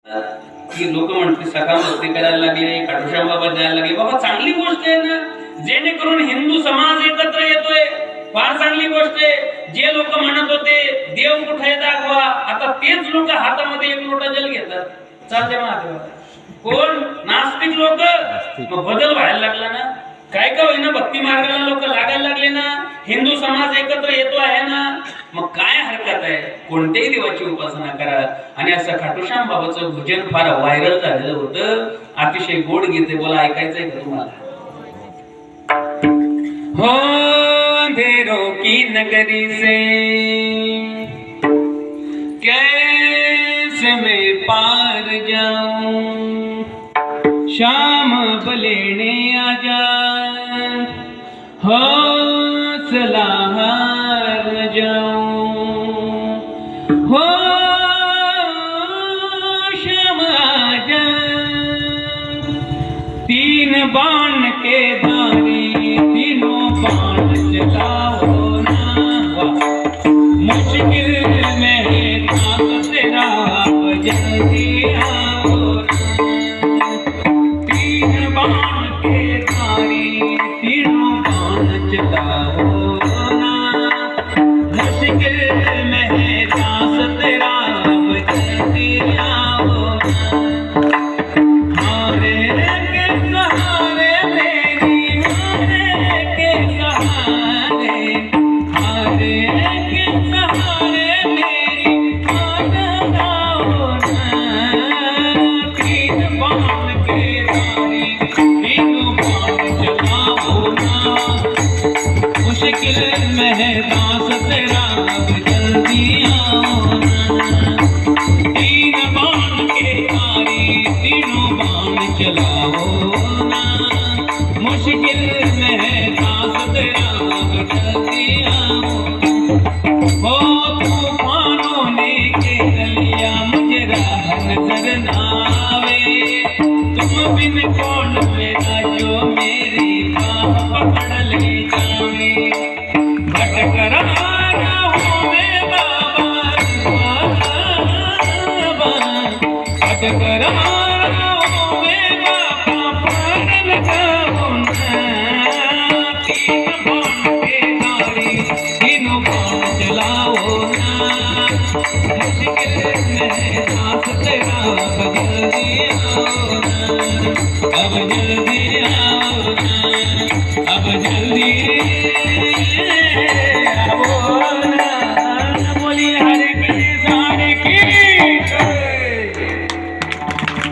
की लोक म्हणते सखा भक्ती करायला लागले, खाटूश्याम बाबा द्यायला लागले. बाबा चांगली गोष्ट आहे ना, जेणेकरून हिंदू समाज एकत्र येतोय, फार चांगली गोष्ट आहे. जे लोक म्हणत होते देव कुठे दाखवा, आता तेच लोक हातामध्ये एक लोटा जल घेतात. चालते महादेवा कोण नास्तिक लोक. बदल व्हायला लागला ना, काय का होईना भक्ती मार्गाला लोक लागायला लागले ना, हिंदू समाज एकत्र येतो आहे ना, मग काय हरकत आहे, कोणत्याही देवाची उपासना करा. आणि असं खाटूश्याम बाबाचं भजन फार व्हायरल झालेलं होतं, अतिशय गोड गीते. बोला, ऐकायचंय का तुम्हाला? हो अंधेरों की नगरी से कैसे मैं पार जाऊं, शाम बलेने आजा हौसला हार न जाऊं, हो शाम आजा. तीन बाण के धारी तीनों बाण चलाओ ना, मुश्किल में है ताकत तेरा जल्दी आओ ना. तीन बाण के धारी तीनों बाण चलाओ ना, मुश्किल में है ताकत तेरा जल्दी आओ ना. मुश्किल में है दास तेरा अब जल्दी आओ ना. तीन बाण के धारी तीनों बाण चलाओ ना, मुश्किल में है दास तेरा अब जल्दी आओ. हो तूफानों ने घेर लिया मुझे राह नजर ना आवे, तुम बिन कौन मेरा जो मेरी बाह पकड़ ले जावे. भटक रहा हूँ मैं बाबा, भटक रहा हूँ मैं बाबा, पार लगाओ ना. तीन बाण के धारी तीनों बाण चलाओ ना, मुश्किल में है दास तेरा